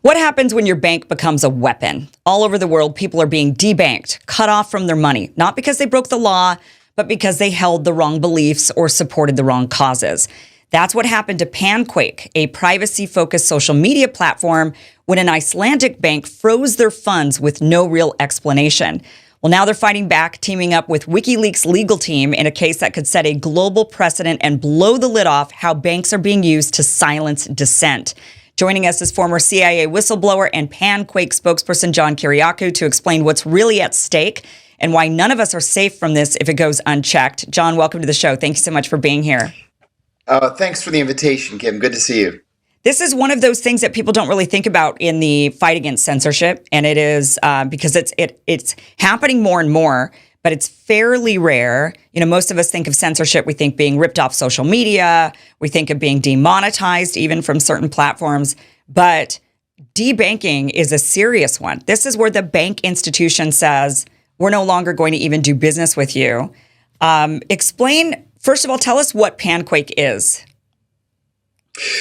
What happens when your bank becomes a weapon? All over the world, people are being debanked, cut off from their money, not because they broke the law, but because they held the wrong beliefs or supported the wrong causes. That's what happened to Panquake, a privacy-focused social media platform, when an Icelandic bank froze their funds with no real explanation. Well, now they're fighting back, teaming up with WikiLeaks' legal team in a case that could set a global precedent and blow the lid off how banks are being used to silence dissent. Joining us is former CIA whistleblower and Panquake spokesperson John Kiriakou to explain what's really at stake and why none of us are safe from this if it goes unchecked. John, welcome to the show. Thank you so much for being here. Thanks for the invitation, Kim. Good to see you. This is one of those things that people don't really think about in the fight against censorship, and it is because it's happening more and more, but it's fairly rare. You know, most of us think of censorship, we think being ripped off social media, we think of being demonetized even from certain platforms, but debanking is a serious one. This is where the bank institution says, we're no longer going to even do business with you. Explain, first of all, tell us what Panquake is.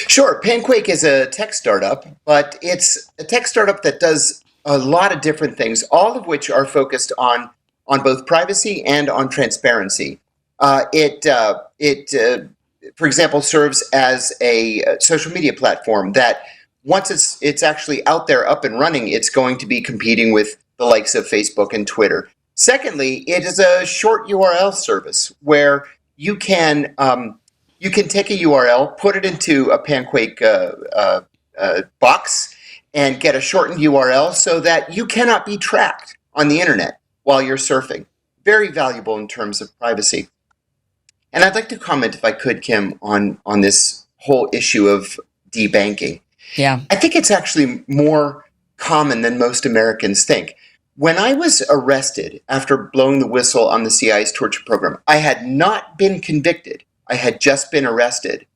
Sure. Panquake is a tech startup, but it's a tech startup that does a lot of different things, all of which are focused on both privacy and on transparency. It for example, serves as a social media platform that once it's actually out there up and running, it's going to be competing with the likes of Facebook and Twitter. Secondly, it is a short URL service where you can take a URL, put it into a Panquake box, and get a shortened URL so that you cannot be tracked on the internet while you're surfing. Very valuable in terms of privacy. And I'd like to comment, if I could, Kim, on this whole issue of debanking. Yeah. I think it's actually more common than most Americans think. When I was arrested after blowing the whistle on the CIA's torture program, I had not been convicted. I had just been arrested.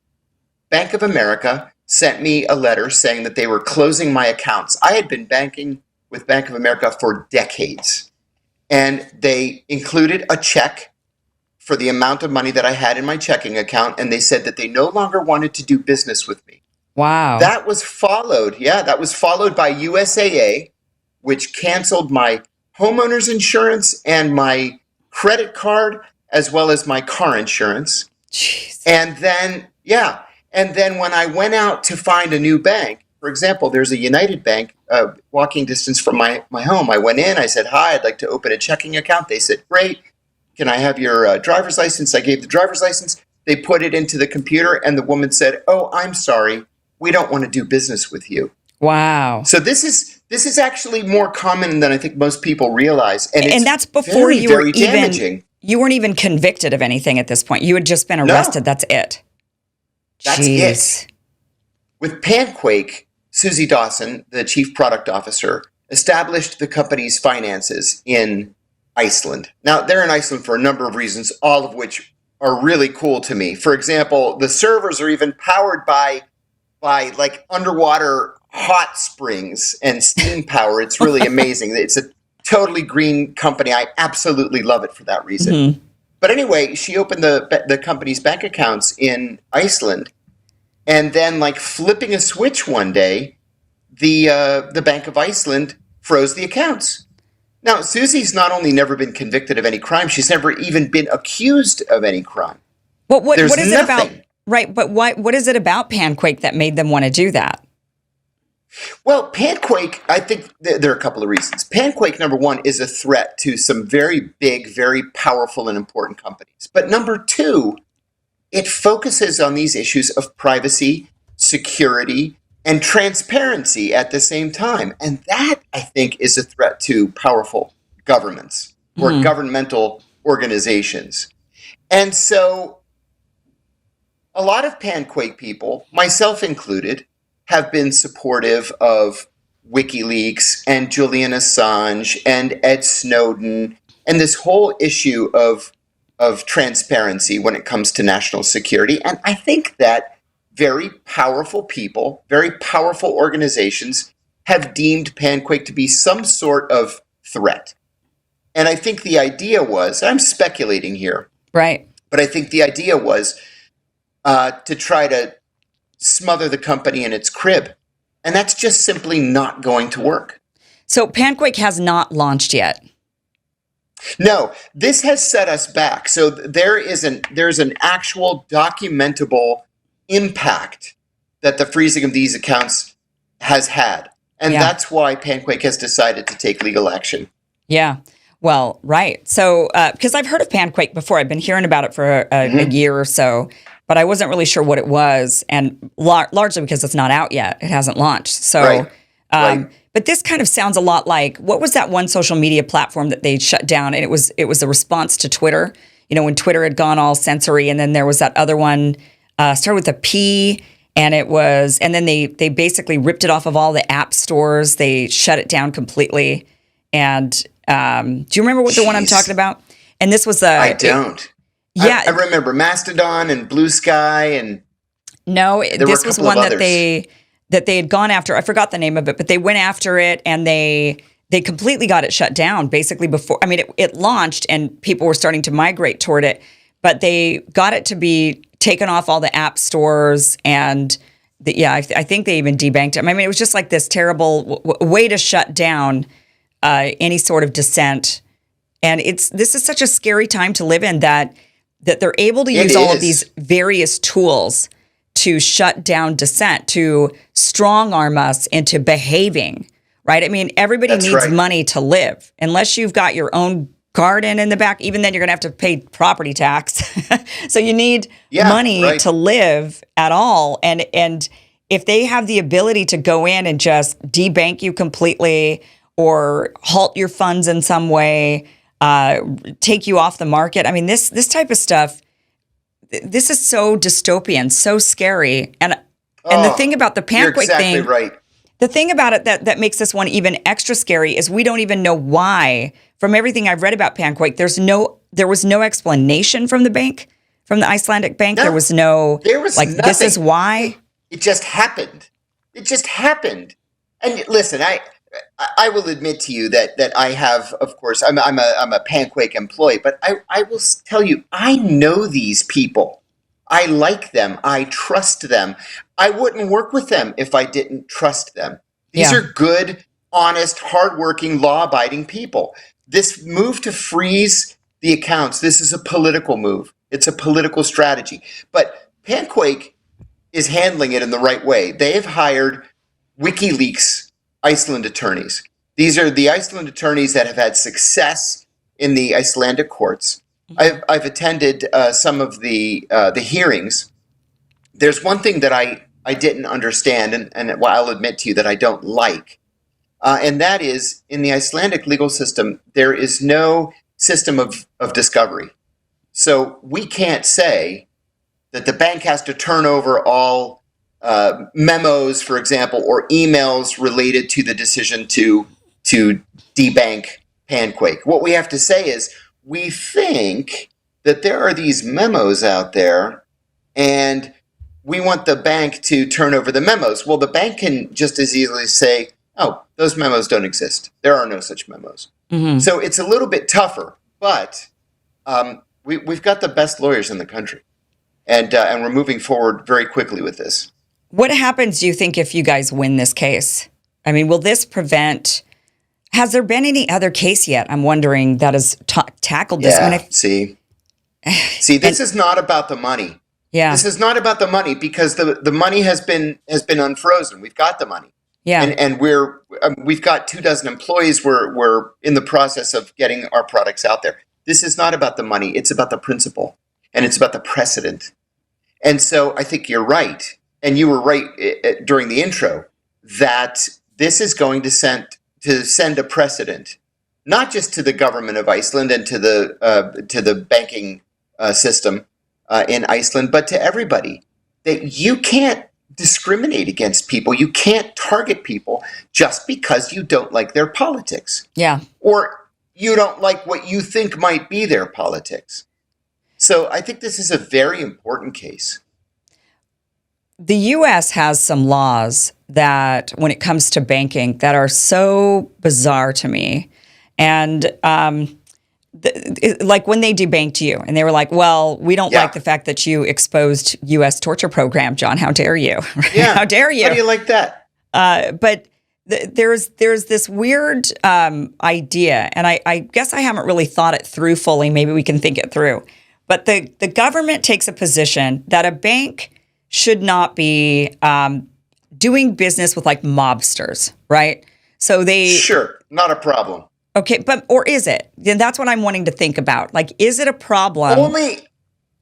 Bank of America sent me a letter saying that they were closing my accounts. I had been banking with Bank of America for decades. And they included a check for the amount of money that I had in my checking account, and they said that they no longer wanted to do business with me. Wow. That was followed by USAA, which canceled my homeowner's insurance and my credit card, as well as my car insurance. Jeez. And then when I went out to find a new bank, for example, there's a United Bank walking distance from my home. I went in, I said, hi, I'd like to open a checking account. They said, great. Can I have your driver's license? I gave the driver's license. They put it into the computer, and the woman said, oh, I'm sorry. We don't want to do business with you. Wow. So this is actually more common than I think most people realize. And that's before very, very damaging. You weren't even convicted of anything at this point. You had just been arrested. No. That's it. That's Jeez. it. With Panquake, Susie Dawson, the chief product officer, established the company's finances in Iceland. Now, they're in Iceland for a number of reasons, all of which are really cool to me. For example, the servers are even powered by like underwater hot springs and steam power. It's really amazing. It's a totally green company. I absolutely love it for that reason. Mm-hmm. But anyway, she opened the company's bank accounts in Iceland, and then, like flipping a switch one day, the Bank of Iceland froze the accounts. Now, Susie's not only never been convicted of any crime, she's never even been accused of any crime. Well, what is nothing. It about? Right, but what is it about Panquake that made them want to do that? Well, Panquake, I think there are a couple of reasons. Panquake, number one, is a threat to some very big, very powerful and important companies. But number two, it focuses on these issues of privacy, security, and transparency at the same time. And that, I think, is a threat to powerful governments or governmental organizations. And so a lot of Panquake people, myself included, have been supportive of WikiLeaks and Julian Assange and Ed Snowden and this whole issue of transparency when it comes to national security. And I think that very powerful people, very powerful organizations have deemed Panquake to be some sort of threat. And I think the idea was, I'm speculating here, right? But I think the idea was to try to smother the company in its crib And that's just simply not going to work. So Panquake has not launched yet. No, this has set us back. So there's an actual documentable impact that the freezing of these accounts has had. And that's why Panquake has decided to take legal action. Yeah. Well, right. So, because I've heard of Panquake before, I've been hearing about it for a year or so, but I wasn't really sure what it was, and largely because it's not out yet. It hasn't launched. So, but this kind of sounds a lot like, what was that one social media platform that they shut down? And it was a response to Twitter. You know, when Twitter had gone all censory, and then there was that other one, started with a P, and then they basically ripped it off of all the app stores. They shut it down completely. And do you remember what the one I'm talking about? And this was I don't. I remember Mastodon and Blue Sky, and this was one that they had gone after. I forgot the name of it, but they went after it, and they completely got it shut down basically before. I mean, it launched and people were starting to migrate toward it, but they got it to be taken off all the app stores, and I think they even debanked it. I mean, it was just like this terrible way to shut down any sort of dissent. And this is such a scary time to live in that they're able to use all of these various tools to shut down dissent, to strong arm us into behaving, right? I mean, everybody needs money to live. Unless you've got your own garden in the back, even then you're going to have to pay property tax. So you need money to live at all. And if they have the ability to go in and just debank you completely or halt your funds in some way, take you off the market. I mean, this type of stuff, this is so dystopian, so scary. And the thing about the Panquake thing, the thing about it that makes this one even extra scary is we don't even know why. From everything I've read about Panquake, there was no explanation from the bank, from the Icelandic bank. No, there was nothing. This is why. It just happened. It just happened. And listen, I will admit to you that I have, of course, I'm a Panquake employee, but I will tell you, I know these people. I like them. I trust them. I wouldn't work with them if I didn't trust them. These are good, honest, hardworking, law-abiding people. This move to freeze the accounts, this is a political move. It's a political strategy. But Panquake is handling it in the right way. They've hired WikiLeaks Iceland attorneys. These are the Iceland attorneys that have had success in the Icelandic courts. I've attended some of the hearings. There's one thing that I didn't understand, and I'll admit to you that I don't like, and that is in the Icelandic legal system, there is no system of discovery. So we can't say that the bank has to turn over all memos, for example, or emails related to the decision to debank Panquake. What we have to say is we think that there are these memos out there, and we want the bank to turn over the memos. Well, the bank can just as easily say, oh, those memos don't exist. There are no such memos. Mm-hmm. So it's a little bit tougher, but we've got the best lawyers in the country, and we're moving forward very quickly with this. What happens, do you think, if you guys win this case? I mean, will this prevent... Has there been any other case yet, I'm wondering, that has tackled this? Yeah, I mean, See, this is not about the money. Yeah. This is not about the money because the money has been unfrozen. We've got the money. Yeah. And we've got 24 employees. We're in the process of getting our products out there. This is not about the money. It's about the principle, and it's about the precedent. And so I think you're right. And you were right during the intro that this is going to send a precedent, not just to the government of Iceland and to the banking system in Iceland, but to everybody, that you can't discriminate against people. You can't target people just because you don't like their politics. Yeah. Or you don't like what you think might be their politics. So I think this is a very important case. The U.S. has some laws that, when it comes to banking, that are so bizarre to me. And like when they debanked you, and they were like, well, we don't like the fact that you exposed U.S. torture program, John. How dare you? Yeah. How dare you? How do you like that? But there's this weird idea, and I guess I haven't really thought it through fully. Maybe we can think it through. But the government takes a position that a bank should not be doing business with like mobsters, right? So Sure, not a problem. Okay, or is it? Then that's what I'm wanting to think about. Like, is it a problem?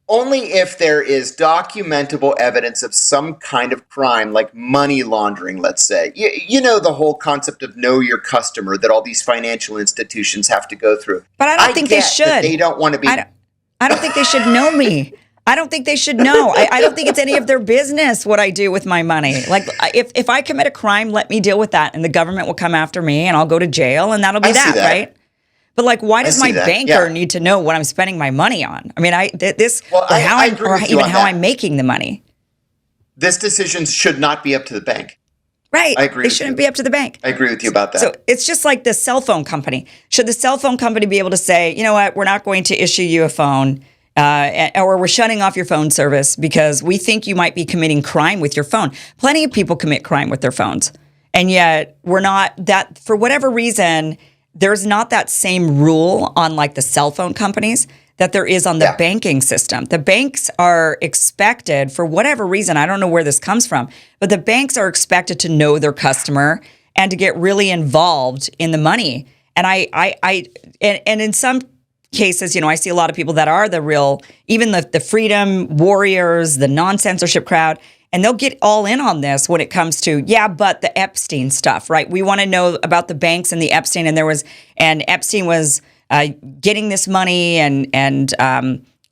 Only if there is documentable evidence of some kind of crime, like money laundering, let's say. You know the whole concept of know your customer that all these financial institutions have to go through. But I don't think they should. They don't want to be. I don't think they should know me. I don't think they should know. I don't think it's any of their business what I do with my money. Like, if I commit a crime, let me deal with that, and the government will come after me, and I'll go to jail, and that'll be that, right? But like, why does my banker need to know what I'm spending my money on? I mean, how I'm making the money. This decision should not be up to the bank. Right. I agree. They shouldn't be up to the bank. I agree with you about that. So it's just like the cell phone company. Should the cell phone company be able to say, you know what, we're not going to issue you a phone, or we're shutting off your phone service because we think you might be committing crime with your phone? Plenty of people commit crime with their phones. And yet we're not that, for whatever reason, there's not that same rule on like the cell phone companies that there is on the banking system. The banks are expected, for whatever reason, I don't know where this comes from, but the banks are expected to know their customer and to get really involved in the money. And and in some cases, you know, I see a lot of people that are the real, even the freedom warriors, the non-censorship crowd, and they'll get all in on this when it comes to, but the Epstein stuff, right? We want to know about the banks and the Epstein, and Epstein was getting this money, and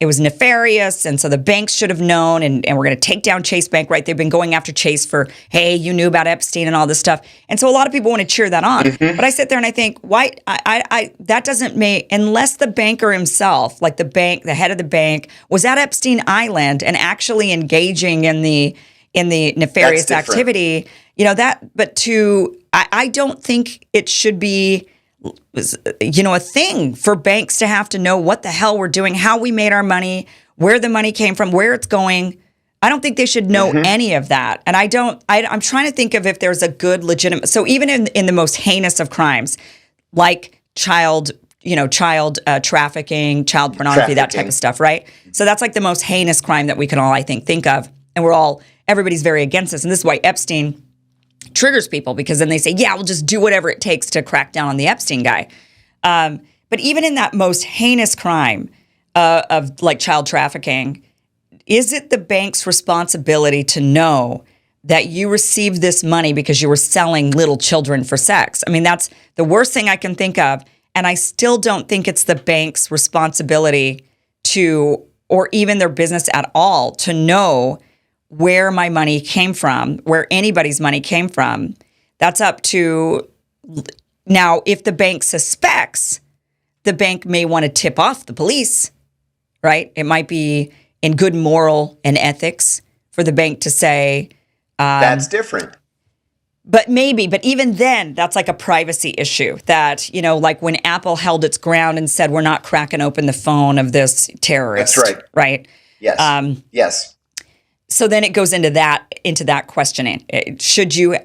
it was nefarious, and so the banks should have known, and we're going to take down Chase Bank, right? They've been going after Chase for, hey, you knew about Epstein and all this stuff, and so a lot of people want to cheer that on. Mm-hmm. But I sit there and I think, why? That doesn't make, unless the banker himself, like the head of the bank, was at Epstein Island and actually engaging in the nefarious activity, you know that. But I don't think it should be, you know, a thing for banks to have to know what the hell we're doing, how we made our money, where the money came from, where it's going. I don't think they should know any of that. And I'm trying to think of if there's a good legitimate, so even in the most heinous of crimes, like child trafficking, child pornography, that type of stuff, right? So that's like the most heinous crime that we can all, I think of. And everybody's very against this. And this is why Epstein triggers people, because then they say, we'll just do whatever it takes to crack down on the Epstein guy. But even in that most heinous crime of like child trafficking, is it the bank's responsibility to know that you received this money because you were selling little children for sex? I mean, that's the worst thing I can think of. And I still don't think it's the bank's responsibility to, or even their business at all, to know where my money came from, where anybody's money came from. That's up to, now, if the bank suspects, the bank may want to tip off the police, right? It might be in good moral and ethics for the bank to say, that's different. But even then, that's like a privacy issue that, you know, like when Apple held its ground and said, we're not cracking open the phone of this terrorist. That's right. Right? Yes. Yes. So then it goes into that questioning. Should you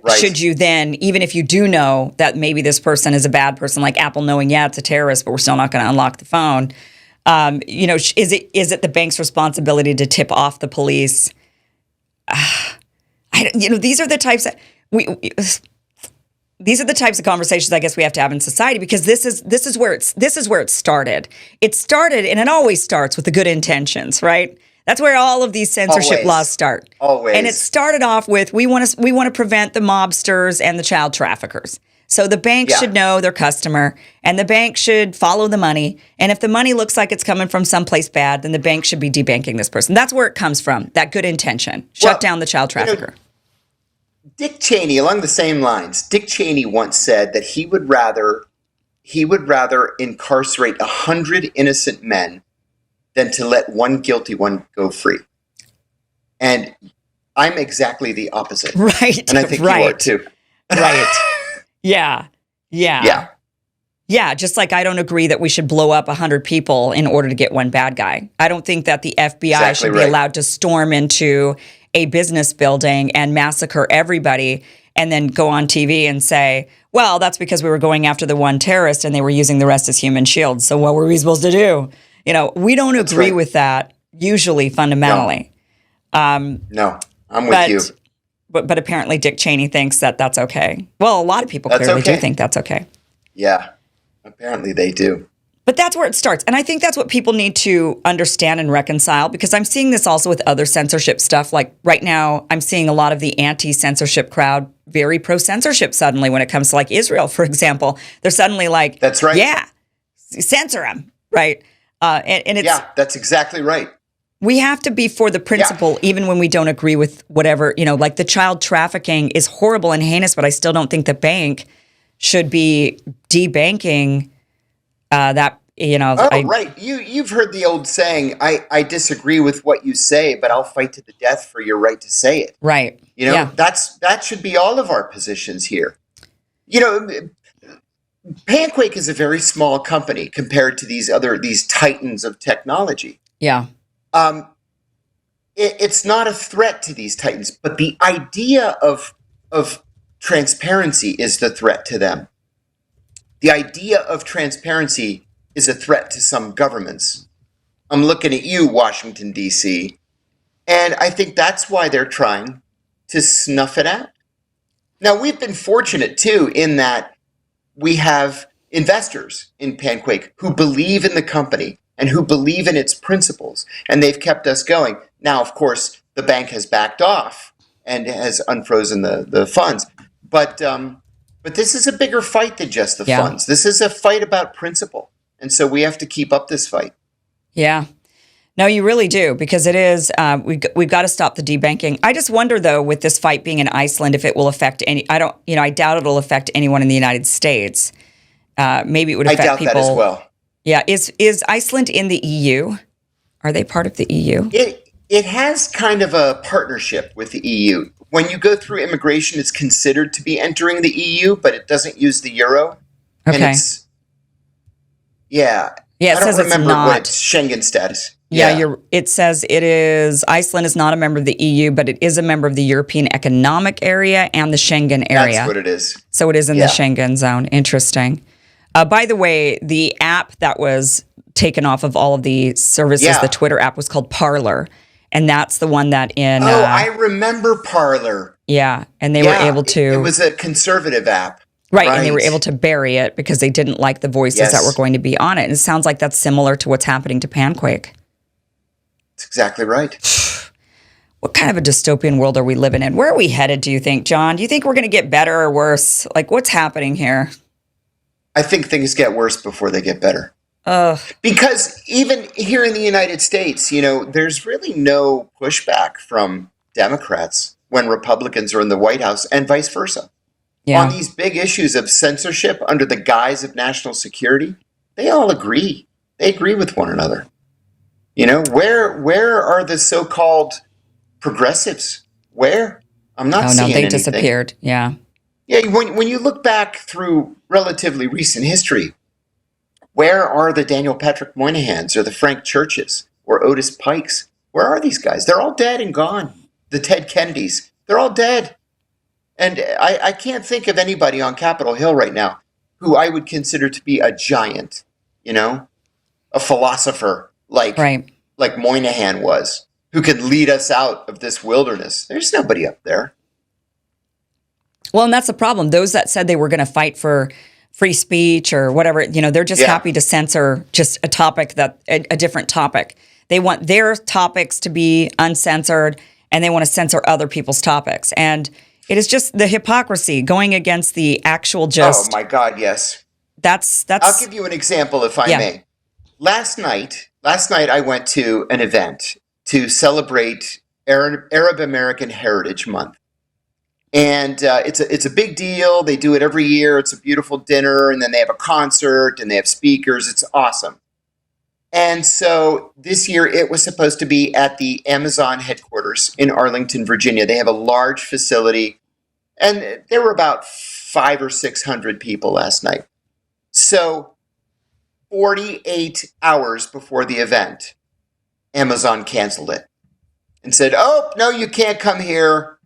then, even if you do know that maybe this person is a bad person, like Apple knowing, it's a terrorist, but we're still not going to unlock the phone. You know, is it the bank's responsibility to tip off the police? These are the types that these are the types of conversations I guess we have to have in society, because this is where it started. It started, and it always starts with the good intentions, right? That's where all of these censorship laws start. Always. And it started off with, we want to prevent the mobsters and the child traffickers. So the bank should know their customer, and the bank should follow the money. And if the money looks like it's coming from someplace bad, then the bank should be debanking this person. That's where it comes from, that good intention. Shut down the child trafficker. Dick Cheney, along the same lines, Dick Cheney once said that he would rather incarcerate 100 innocent men than to let one guilty one go free. And I'm exactly the opposite. Right. And I think you are too. Right. Yeah. Just like I don't agree that we should blow up 100 people in order to get one bad guy. I don't think that the FBI should be allowed to storm into a business building and massacre everybody and then go on TV and say, well, that's because we were going after the one terrorist and they were using the rest as human shields. So what were we supposed to do? We don't agree with that usually fundamentally. No, I'm with you. But apparently Dick Cheney thinks that that's okay. Well, a lot of people clearly do think that's okay. Yeah, apparently they do. But that's where it starts. And I think that's what people need to understand and reconcile, because I'm seeing this also with other censorship stuff. Like right now, I'm seeing a lot of the anti-censorship crowd very pro-censorship suddenly when it comes to like Israel, for example. They're suddenly like, that's right. Yeah, censor them, right? And it's, yeah, that's exactly right. We have to be for the principle, even when we don't agree with whatever, like the child trafficking is horrible and heinous, but I still don't think the bank should be debanking that. Right. You've heard the old saying, I disagree with what you say, but I'll fight to the death for your right to say it. Right. That should be all of our positions here. Panquake is a very small company compared to these titans of technology. Yeah. It's not a threat to these titans, but the idea of transparency is the threat to them. The idea of transparency is a threat to some governments. I'm looking at you, Washington, D.C., and I think that's why they're trying to snuff it out. Now, we've been fortunate, too, in that we have investors in Panquake who believe in the company and who believe in its principles, and they've kept us going. Now, of course, the bank has backed off and has unfrozen the funds, but this is a bigger fight than just the funds. This is a fight about principle, and so we have to keep up this fight. Yeah. No, you really do, because it is, we've got to stop the debanking. I just wonder, though, with this fight being in Iceland, if it will affect I doubt it'll affect anyone in the United States. Maybe it would affect people. I doubt that as well. Yeah. Is Iceland in the EU? Are they part of the EU? It has kind of a partnership with the EU. When you go through immigration, it's considered to be entering the EU, but it doesn't use the euro. Okay. And it says don't remember it's not. what its Schengen status. Yeah, it says it is. Iceland is not a member of the EU, but it is a member of the European Economic Area and the Schengen area. That's what it is. So it is in the Schengen zone. Interesting. By the way, the app that was taken off of all of the services, the Twitter app, was called Parler. And that's the one that I remember Parler. Yeah, and they were able to... It was a conservative app. Right, and they were able to bury it because they didn't like the voices that were going to be on it. And it sounds like that's similar to what's happening to Panquake. That's exactly right. What kind of a dystopian world are we living in? Where are we headed, do you think, John? Do you think we're going to get better or worse? Like, what's happening here? I think things get worse before they get better. Because even here in the United States, there's really no pushback from Democrats when Republicans are in the White House and vice versa. Yeah. On these big issues of censorship under the guise of national security, they all agree. They agree with one another. Where are the so-called progressives? Where? I'm not seeing anything. They disappeared. Yeah. Yeah, when you look back through relatively recent history, where are the Daniel Patrick Moynahans or the Frank Churches or Otis Pikes? Where are these guys? They're all dead and gone. The Ted Kennedys, they're all dead. And I can't think of anybody on Capitol Hill right now who I would consider to be a giant, a philosopher like Moynihan was, who could lead us out of this wilderness. There's nobody up there. Well, and that's the problem. Those that said they were going to fight for free speech or whatever, they're just happy to censor just a topic a different topic. They want their topics to be uncensored, and they want to censor other people's topics. And it is just the hypocrisy going against the actual Oh my God, yes. That's. I'll give you an example, if I may. Last night I went to an event to celebrate Arab American Heritage Month. And it's a big deal. They do it every year. It's a beautiful dinner, and then they have a concert, and they have speakers. It's awesome. And so this year it was supposed to be at the Amazon headquarters in Arlington, Virginia. They have a large facility, and there were about 500 or 600 people last night. So 48 hours before the event, Amazon canceled it. and said, "Oh, no, you can't come here."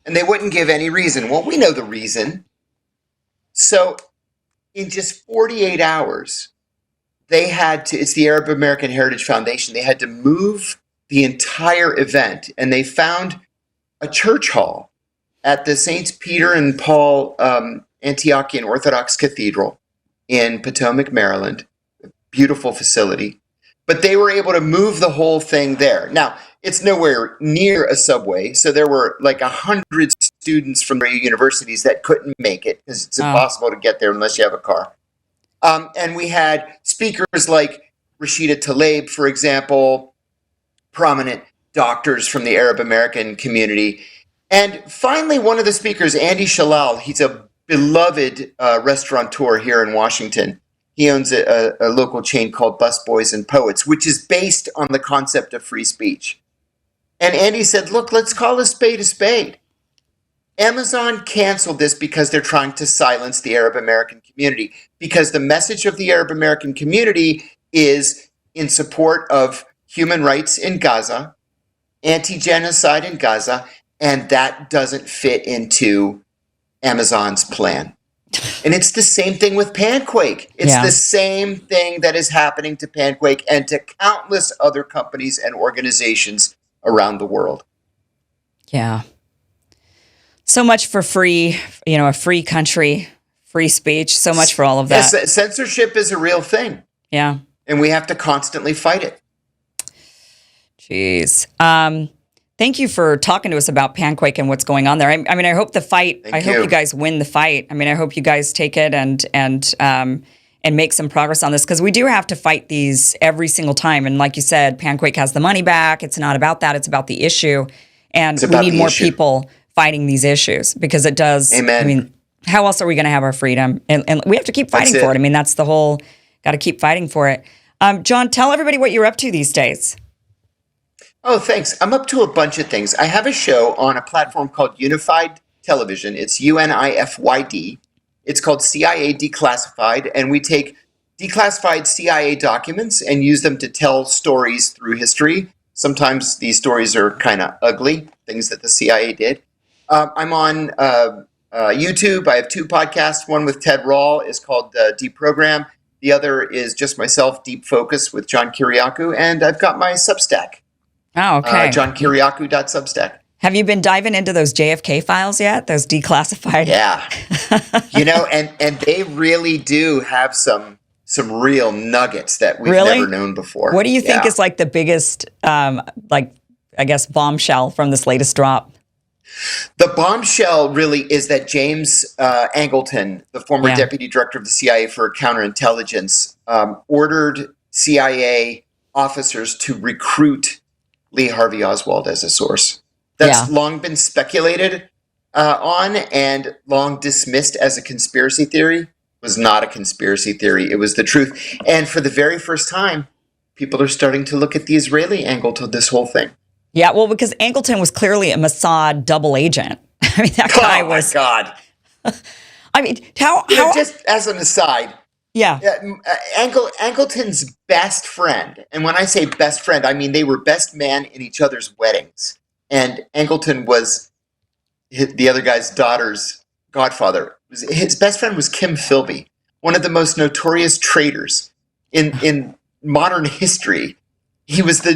And they wouldn't give any reason. Well, we know the reason. So in just 48 hours, they had to, it's the Arab American Heritage Foundation, they had to move the entire event. And they found a church hall at the Saints Peter and Paul Antiochian Orthodox Cathedral in Potomac, Maryland. A beautiful facility. But they were able to move the whole thing there. Now, it's nowhere near a subway, so there were like 100 students from their universities that couldn't make it because it's impossible to get there unless you have a car. And we had speakers like Rashida Tlaib, for example, prominent doctors from the Arab American community. And finally, one of the speakers, Andy Shalal, he's a beloved restaurateur here in Washington. He owns a local chain called Busboys and Poets, which is based on the concept of free speech. And Andy said, look, let's call a spade a spade. Amazon canceled this because they're trying to silence the Arab American community, because the message of the Arab American community is in support of human rights in Gaza, anti-genocide in Gaza, and that doesn't fit into Amazon's plan. And it's the same thing with Panquake. It's the same thing that is happening to Panquake and to countless other companies and organizations around the world. Yeah. So much for free, a free country, free speech, so much for all of that. Yes, censorship is a real thing. Yeah. And we have to constantly fight it. Jeez. Thank you for talking to us about Panquake and what's going on there. I mean, I hope the fight. I hope you guys win the fight. I mean, I hope you guys take it and make some progress on this, because we do have to fight these every single time. And like you said, Panquake has the money back. It's not about that. It's about the issue, and we need more people fighting these issues, because it does. Amen. I mean, how else are we going to have our freedom? And we have to keep fighting for it. I mean, that's the whole. Got to keep fighting for it. John, tell everybody what you're up to these days. Oh, thanks. I'm up to a bunch of things. I have a show on a platform called Unified Television. It's UNIFYD. It's called CIA Declassified, and we take declassified CIA documents and use them to tell stories through history. Sometimes these stories are kind of ugly, things that the CIA did. I'm on YouTube. I have two podcasts. One with Ted Rall is called Deprogram. The other is just myself, Deep Focus, with John Kiriakou. And I've got my Substack. Oh, okay. JohnKiriakou.substack. Have you been diving into those JFK files yet? Those declassified? Yeah. And they really do have some real nuggets that we've never known before. What do you think is like the biggest, bombshell from this latest drop? The bombshell really is that James Angleton, the former deputy director of the CIA for counterintelligence, ordered CIA officers to recruit Lee Harvey Oswald as a source. That's long been speculated on and long dismissed as a conspiracy theory. It was not a conspiracy theory. It was the truth. And for the very first time, people are starting to look at the Israeli angle to this whole thing. Yeah, well, because Angleton was clearly a Mossad double agent. I mean, that guy was. Oh, my God. I mean, how just as an aside. Yeah. Angleton's best friend, and when I say best friend, I mean they were best man in each other's weddings. And Angleton was the other guy's daughter's godfather. His best friend was Kim Philby, one of the most notorious traitors in modern history. He was the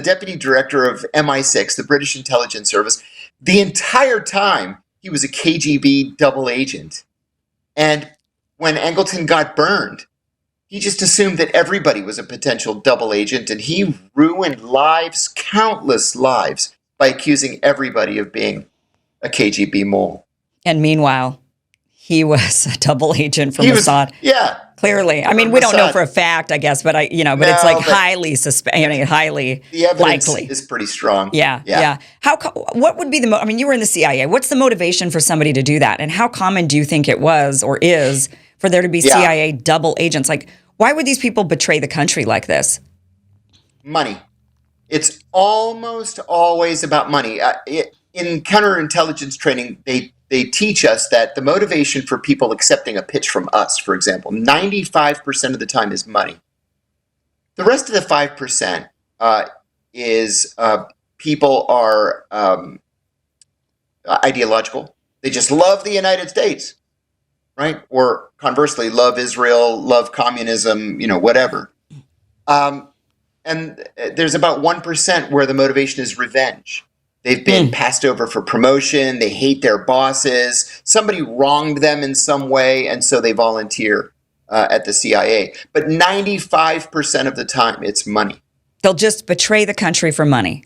deputy director of MI6, the British intelligence service. The entire time he was a KGB double agent. And when Angleton got burned, he just assumed that everybody was a potential double agent, and he ruined lives, countless lives, by accusing everybody of being a KGB mole. And meanwhile, he was a double agent for Mossad. Clearly. I mean, we don't know for a fact, I guess, but it's like highly highly the evidence likely. Is pretty strong. Yeah. What would be you were in the CIA. What's the motivation for somebody to do that? And how common do you think it was or is for there to be CIA double agents? Like, why would these people betray the country like this? Money. It's almost always about money. In counterintelligence training, they teach us that the motivation for people accepting a pitch from us, for example, 95% of the time is money. The rest of the 5% is people are ideological. They just love the United States, right? Or conversely, love Israel, love communism, whatever. And there's about 1% where the motivation is revenge. They've been passed over for promotion. They hate their bosses. Somebody wronged them in some way, and so they volunteer at the CIA. But 95% of the time, it's money. They'll just betray the country for money.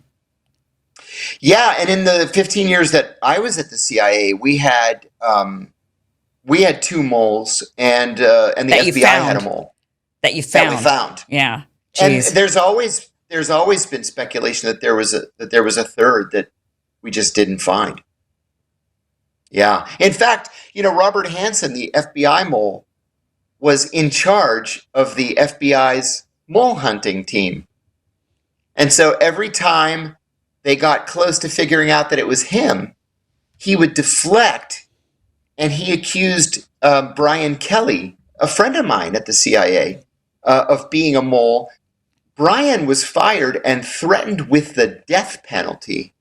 Yeah, and in the 15 years that I was at the CIA, we had 2 moles, and the FBI had a mole that you found. That we found. Yeah, jeez. And there's always been speculation that there was a third that we just didn't find. Yeah, in fact, Robert Hansen, the FBI mole, was in charge of the FBI's mole hunting team, and so every time they got close to figuring out that it was him, he would deflect, and he accused Brian Kelly, a friend of mine at the CIA, of being a mole. Brian was fired and threatened with the death penalty.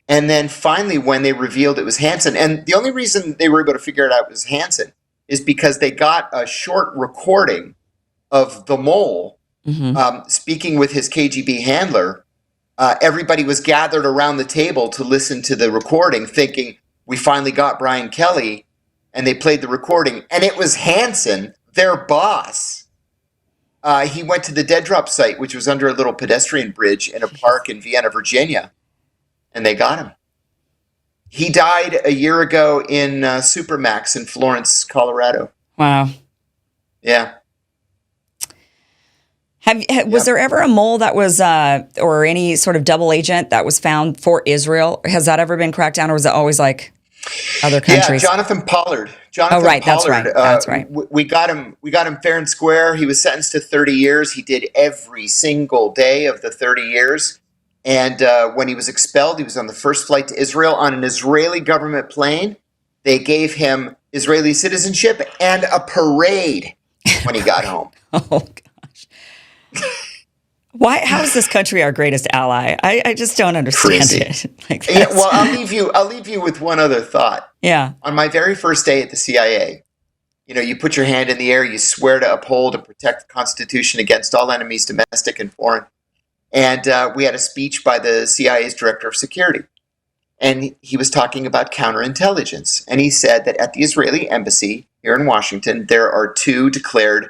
And then finally, when they revealed it was Hansen, and the only reason they were able to figure it out was Hansen is because they got a short recording of the mole speaking with his KGB handler. Everybody was gathered around the table to listen to the recording, thinking, we finally got Brian Kelly, and they played the recording, and it was Hansen, their boss. He went to the dead drop site, which was under a little pedestrian bridge in a park in Vienna, Virginia, and they got him. He died a year ago in Supermax in Florence, Colorado. Wow. Yeah. Was there ever a mole that was, or any sort of double agent that was found for Israel? Has that ever been cracked down, or was it always like other countries? Yeah, Jonathan Pollard. Right. That's right. That's right. We got him fair and square. He was sentenced to 30 years. He did every single day of the 30 years. And when he was expelled, he was on the first flight to Israel on an Israeli government plane. They gave him Israeli citizenship and a parade when he got home. Oh, gosh. Why? How is this country our greatest ally? I just don't understand it. Well, I'll leave you with one other thought. Yeah. On my very first day at the CIA, you put your hand in the air, you swear to uphold and protect the Constitution against all enemies, domestic and foreign. And we had a speech by the CIA's director of security. And he was talking about counterintelligence. And he said that at the Israeli embassy here in Washington, there are 2 declared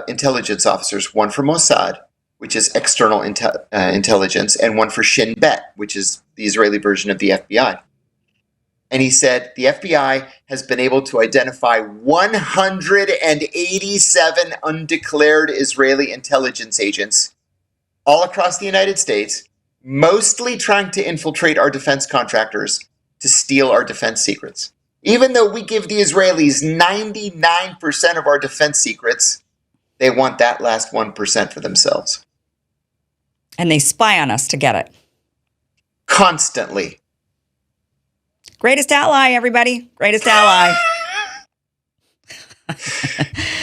intelligence officers, one for Mossad, which is external intelligence, and one for Shin Bet, which is the Israeli version of the FBI. And he said the FBI has been able to identify 187 undeclared Israeli intelligence agents all across the United States, mostly trying to infiltrate our defense contractors to steal our defense secrets. Even though we give the Israelis 99% of our defense secrets, they want that last 1% for themselves. And they spy on us to get it. Constantly. Greatest ally, everybody. Greatest ally.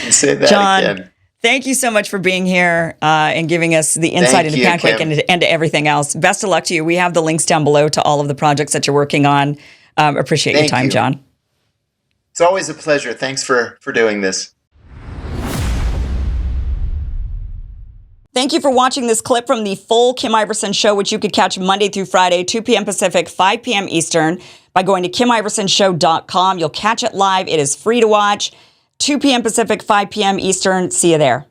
Say that John, again. Thank you so much for being here and giving us the insight into Panquake and to everything else. Best of luck to you. We have the links down below to all of the projects that you're working on. Appreciate your time, John. It's always a pleasure. Thanks for doing this. Thank you for watching this clip from the full Kim Iverson Show, which you could catch Monday through Friday, 2 p.m. Pacific, 5 p.m. Eastern, by going to KimIversonShow.com. You'll catch it live. It is free to watch. 2 p.m. Pacific, 5 p.m. Eastern. See you there.